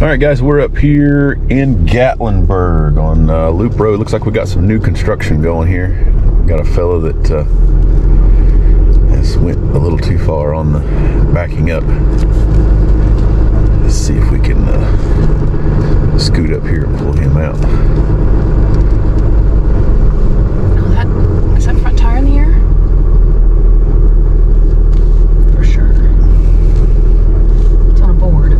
All right, guys, we're up here in Gatlinburg on Loop Road. Looks like we got some new construction going here. Got a fella that has went a little too far on the backing up. Let's see if we can scoot up here and pull him out. Oh, is that front tire in the air? For sure. It's on a board.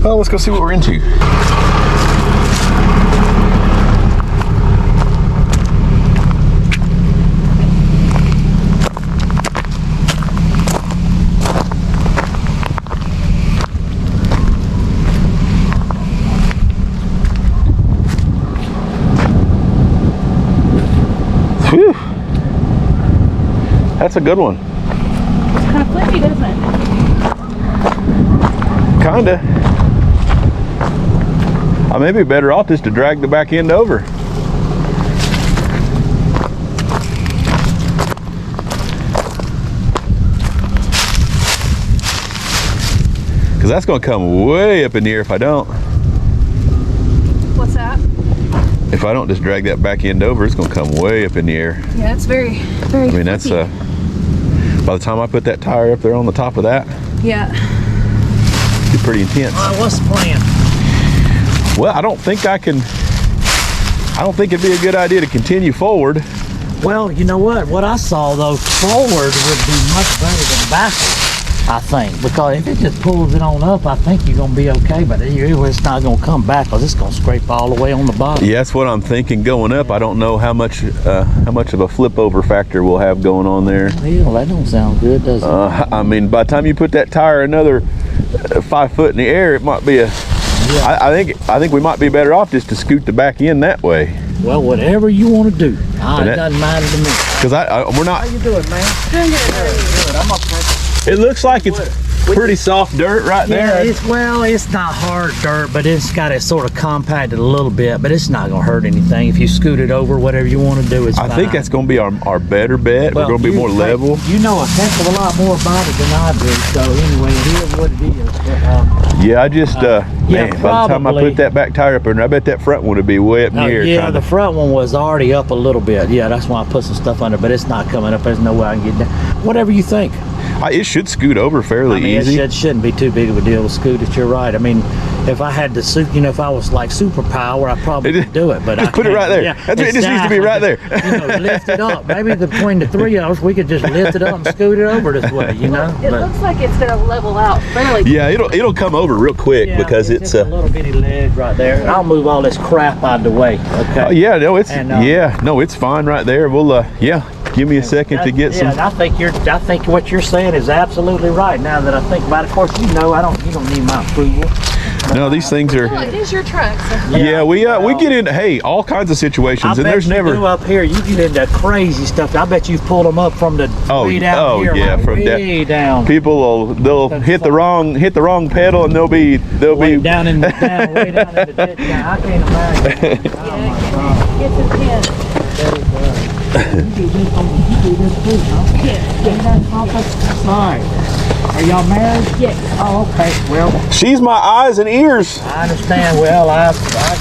Well, let's go see what we're into. Whew. That's a good one. It's kind of flippy, doesn't it? Kinda. I may be better off just to drag the back end over. Because that's going to come way up in the air if I don't. What's that? If I don't just drag that back end over, it's going to come way up in the air. Yeah, it's very, very I mean, that's by the time I put that tire up there on the top of that, yeah, it's pretty intense. What's the plan? Well, I don't think it'd be a good idea to continue forward. Well, you know what? What I saw though, forward would be much better than backward, I think. Because if it just pulls it on up, I think you're gonna be okay. But it's not gonna come back because it's gonna scrape all the way on the bottom. Yeah, that's what I'm thinking going up. I don't know how much of a flip over factor we'll have going on there. Hell, that don't sound good, does it? I mean, by the time you put that tire another 5 foot in the air, it might be a. Yeah. I think we might be better off just to scoot the back end that way. Well, whatever you want to do, it doesn't matter to me. Because we're not. How you doing, man? Doing good. I'm okay. It looks like it's pretty soft dirt right there. Yeah, it's not hard dirt, but it's got it sort of compacted a little bit. But it's not gonna hurt anything if you scoot it over. Whatever you want to do is fine. I think that's gonna be our better bet. Well, we're gonna be more level. You know a heck of a lot more about it than I do. So anyway, it is what it is. But, yeah, I just man, by the time I put that back tire up there, I bet that front one would be way up in the air. Yeah, the front one was already up a little bit. Yeah, that's why I put some stuff under, but it's not coming up. There's no way I can get down. Whatever you think. It should scoot over fairly easy. It shouldn't be too big of a deal to scoot it. You're right. I mean, if I had to suit, if I was like superpower, I probably could do it. But just put it right there. Yeah, it just needs to be right there. Lift it up. Maybe between the three of us, we could just lift it up and scoot it over this way. It looks like it's gonna level out fairly. Yeah, it'll come over real quick because it's a little bitty ledge right there. And I'll move all this crap out of the way. Okay. Yeah, no, it's fine right there. We'll give me a second to get some. I think what you're saying is absolutely right. Now that I think about it, of course, you don't need my approval. No, these things are. Well, it is your truck. So. Yeah, we get into all kinds of situations, and there's never. Up here, you get into crazy stuff. I bet you've pulled them up from the way down here. Yeah, from way down. People they'll hit the wrong pedal, and they'll be way down in the ditch. I can't imagine. It's intense. You do this too, huh? Yeah. Alright. Are y'all married? Yes. Oh, okay. Well, she's my eyes and ears. I understand. Well, I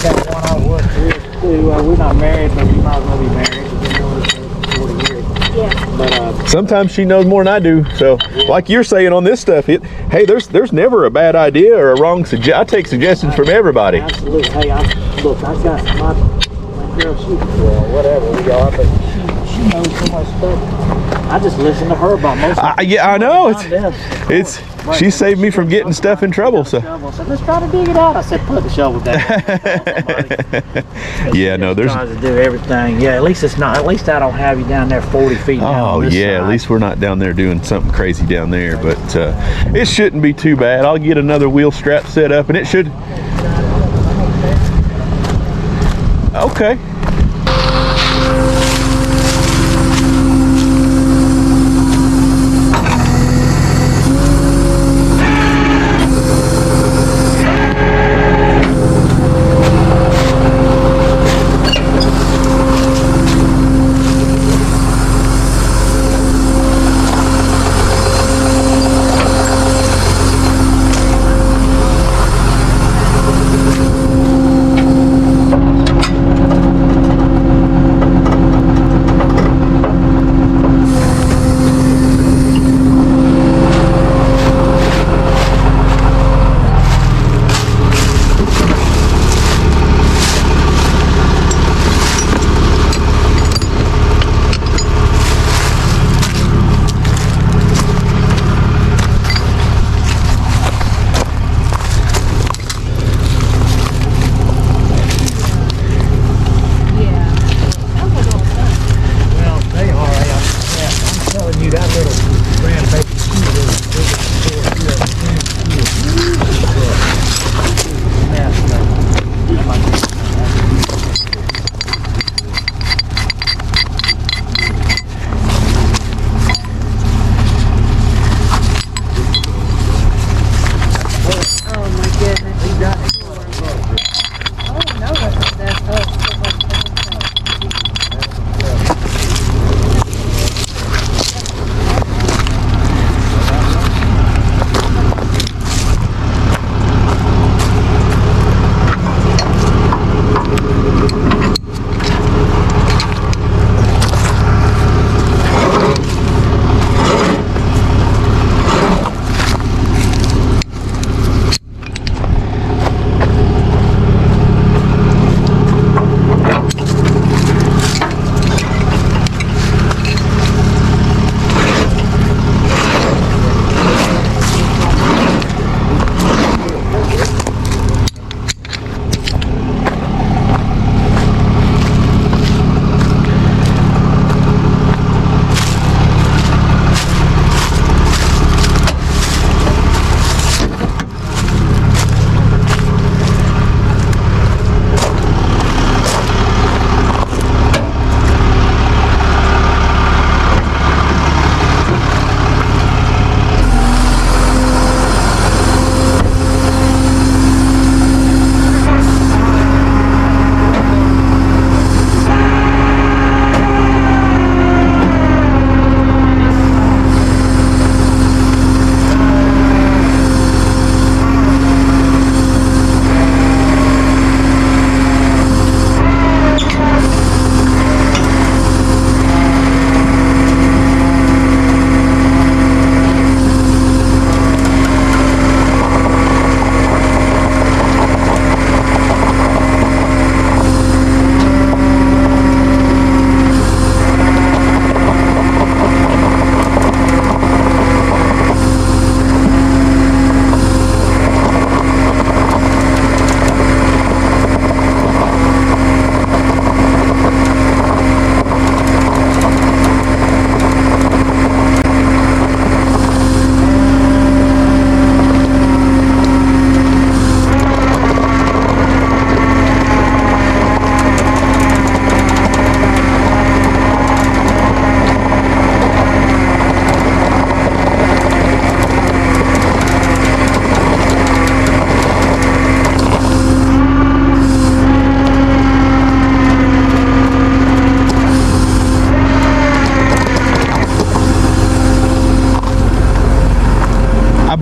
got one I was with too. We're not married, but we might as well be married. We've been doing this for 40 years. Yeah. But sometimes she knows more than I do. So, like you're saying on this stuff, hey, there's never a bad idea or a wrong suggestion. I take suggestions from everybody. Absolutely. Hey, I've got my girl, whatever we are, but she knows so much stuff. I just listen to her about most of it. Yeah, I know. She saved me from getting stuff in trouble. So let's try to dig it out. I said, put the shovel down. Yeah, no, there's trying to do everything. Yeah, at least it's not. At least I don't have you down there 40 feet down. Oh yeah, at least we're not down there doing something crazy down there. But it shouldn't be too bad. I'll get another wheel strap set up, and it should. Okay.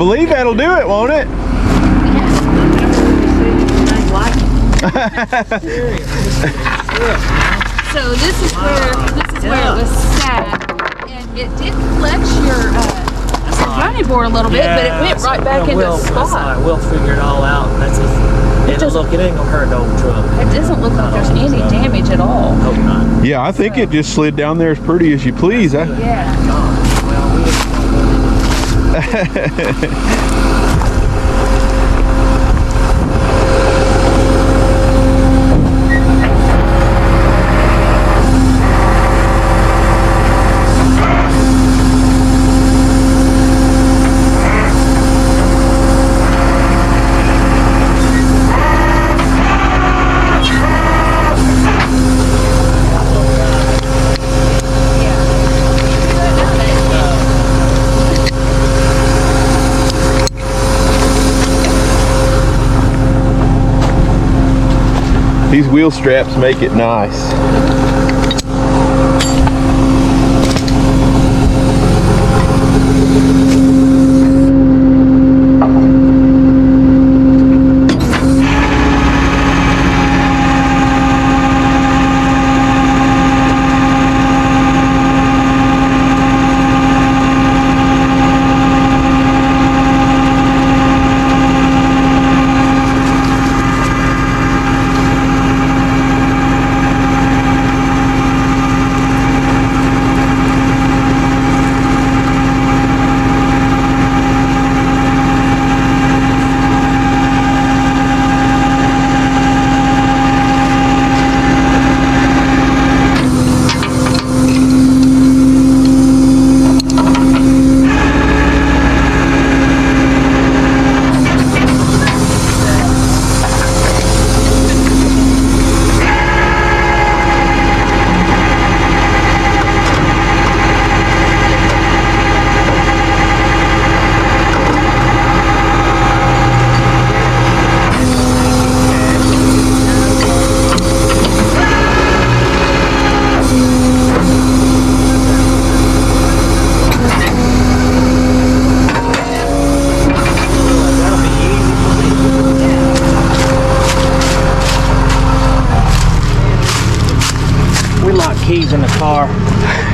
believe that'll do it, won't it? So this is where it was sat, and it did flex your running board a little bit, but it went right back into the spot. We'll figure it all out. It ain't gonna hurt the old truck. It doesn't look like there's any damage at all. Hope not. Yeah, I think it just slid down there as pretty as you please. Yeah. These wheel straps make it nice. Keys in the car,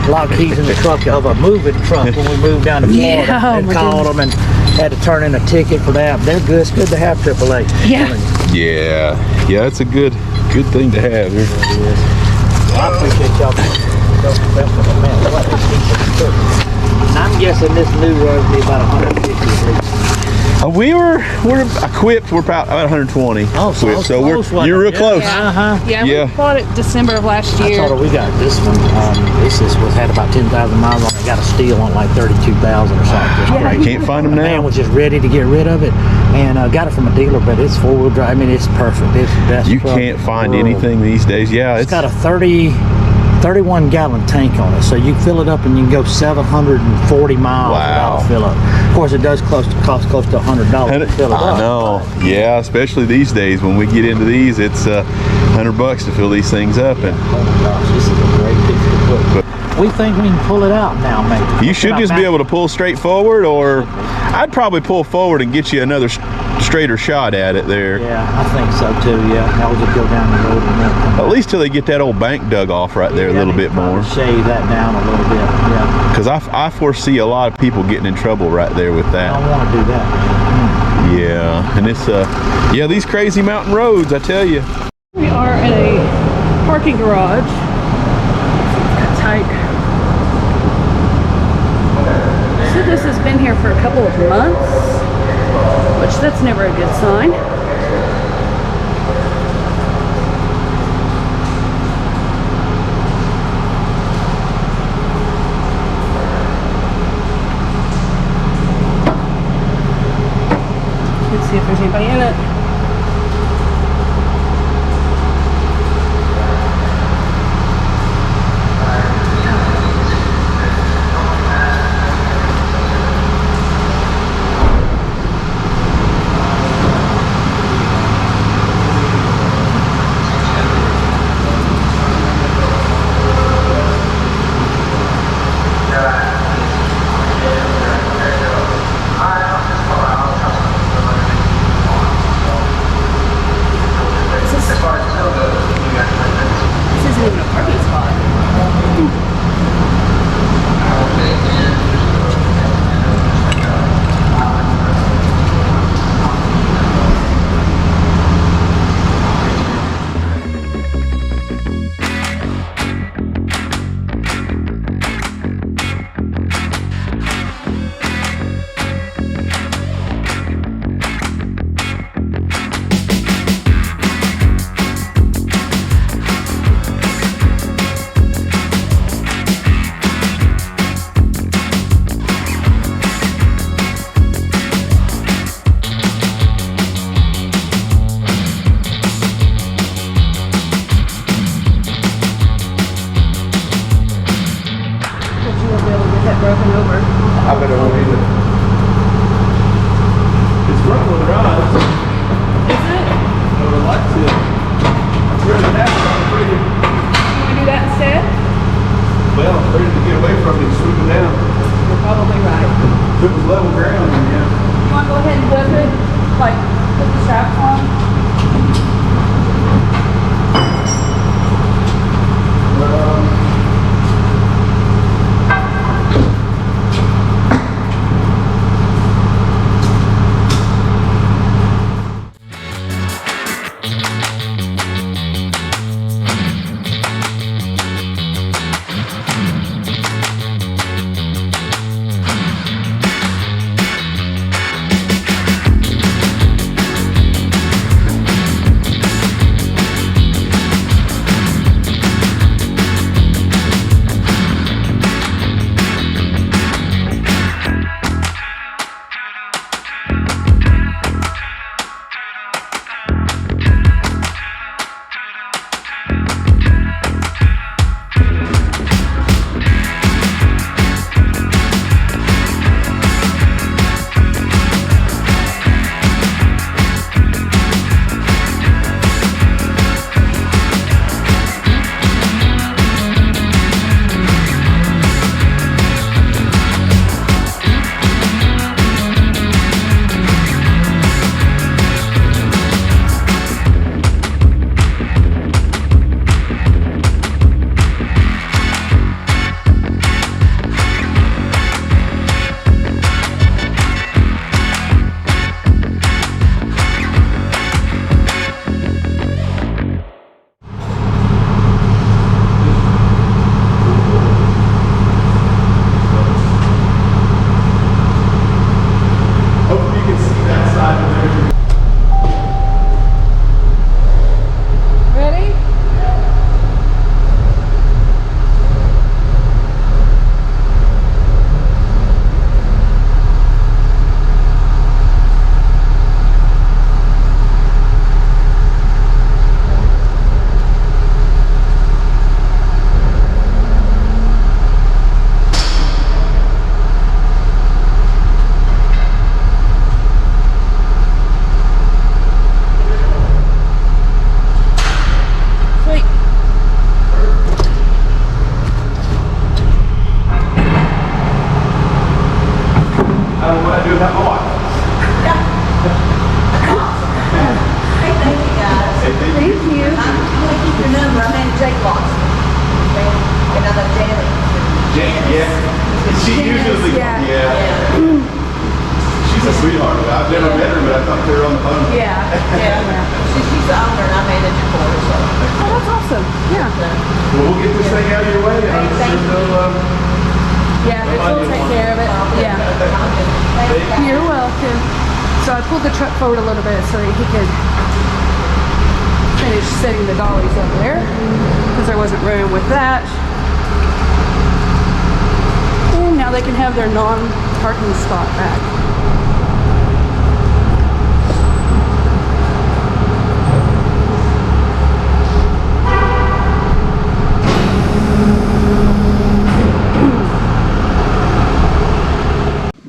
lock keys in the truck of a moving truck when we moved down to Florida. Yeah, and called them and had to turn in a ticket for that. They're good. It's good to have AAA. Yeah. Yeah, it's a good thing to have here. I appreciate y'all. I'm guessing this new run will be about 150 at least. We're equipped. We're about 120. Oh, so equipped, so close, you're real close. Uh-huh. Yeah, Yeah. we bought it December of last I year. told her we got this one. This had about 10,000 miles on it. Got a steal on like 32,000 or something. Just crazy. Can't find them The man now. was just ready to get rid of it, and got it from a dealer. But it's 4-wheel drive. I mean, it's perfect. It's the best. You truck can't in the find world. anything these days. Yeah, It's got a 31 gallon tank on it, so you fill it up and you can go 740 miles Wow. without a fill up. Of course, it does cost close to $100 to fill it up. I know. Yeah, especially these days when we get into these, it's $100 to fill these things up, and Oh my gosh, this is a great piece of equipment. We think we can pull it out now, maybe. you should just be able to pull straight forward, or I'd probably pull forward and get you another straighter shot at it there. Yeah, I think so too. Yeah, I would just go down the road and then come At least till they get that old bank dug off right there a little bit more. Shave that down a little bit. Yeah, Because I foresee a lot of people getting in trouble right there with I that. don't want to do that. Yeah, and it's yeah, these crazy mountain roads, I tell you. We are at a parking garage. It's tight. So this has been here for a couple of months, which that's never a good sign. Let's see if there's anybody in it. broken over. I bet it won't either. It's rumbling around. Is it? I would like to. Where's the next one? Can we do that instead? Well, I'm ready to get away from it and swoop it down. You're probably right. If it was level ground, then yeah. You want to go ahead and hook it? Like, put the straps on? sweetheart. I've never met her, but I talked to her on the phone. Yeah, yeah. She's the owner and I manage it for her, so. Oh, that's awesome. Yeah. Well, we'll get this thing out of your way. And I'm Thank sure they'll, Yeah, we'll take care of it. Yeah. You're welcome. So I pulled the truck forward a little bit so that he could finish setting the dollies up there because there wasn't room with that. And now they can have their non-parking spot back.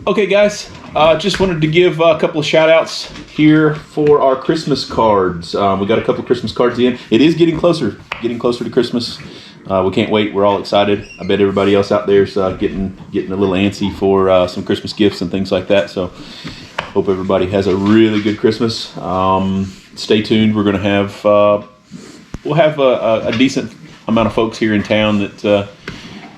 Okay guys, just wanted to give a couple of shout outs here for our Christmas cards. We got a couple of Christmas cards in. It is getting closer to Christmas. We can't wait, we're all excited. I bet everybody else out there is getting a little antsy for some Christmas gifts and things like that. So hope everybody has a really good Christmas. Stay tuned, we're gonna have, we'll have a decent amount of folks here in town that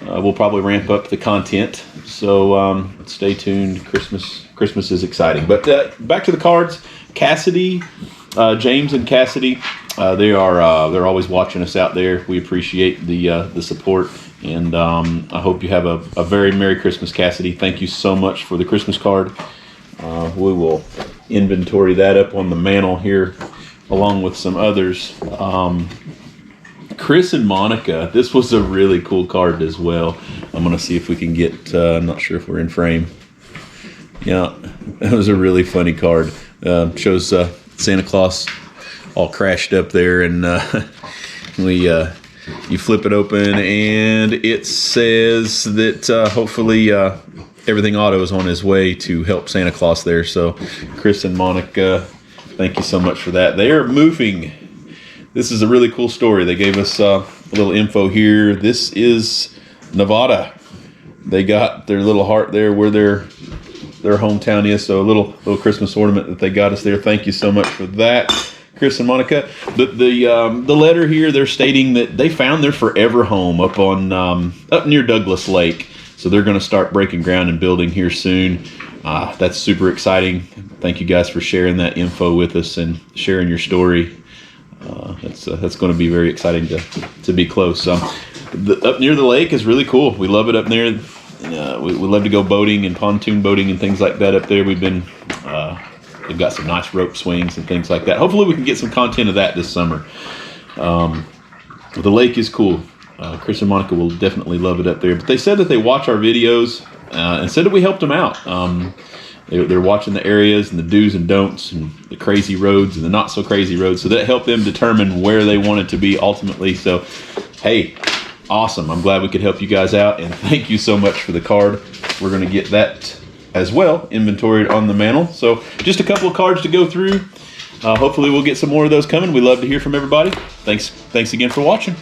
we'll probably ramp up the content. So stay tuned. Christmas is exciting. But back to the cards. Cassidy, James and Cassidy, they're always watching us out there. We appreciate the support, and I hope you have a very Merry Christmas, Cassidy. Thank you so much for the Christmas card. We will inventory that up on the mantle here, along with some others. Chris and Monica, this was a really cool card as well. I'm going to see if we can get, I'm not sure if we're in frame. Yeah, that was a really funny card. Shows Santa Claus all crashed up there, and we You flip it open, and it says that hopefully Everything Auto is on his way to help Santa Claus there. So Chris and Monica, thank you so much for that. They are moving. This is a really cool story. They gave us a little info here. This is Nevada. They got their little heart there where their hometown is. So a little Christmas ornament that they got us there. Thank you so much for that, Chris and Monica. The letter here, they're stating that they found their forever home up near Douglas Lake. So they're going to start breaking ground and building here soon. That's super exciting. Thank you guys for sharing that info with us and sharing your story. That's going to be very exciting to be close. Up near the lake is really cool. We love it up there. We love to go boating and pontoon boating and things like that up there. We've got some nice rope swings and things like that. Hopefully we can get some content of that this summer. The lake is cool. Chris and Monica will definitely love it up there. But they said that they watch our videos and said that we helped them out. They're watching the areas and the do's and don'ts and the crazy roads and the not so crazy roads. So that helped them determine where they wanted to be ultimately. So, hey, awesome. I'm glad we could help you guys out. And thank you so much for the card. We're going to get that as well inventoried on the mantle. So just a couple of cards to go through. Hopefully we'll get some more of those coming. We love to hear from everybody. Thanks again for watching.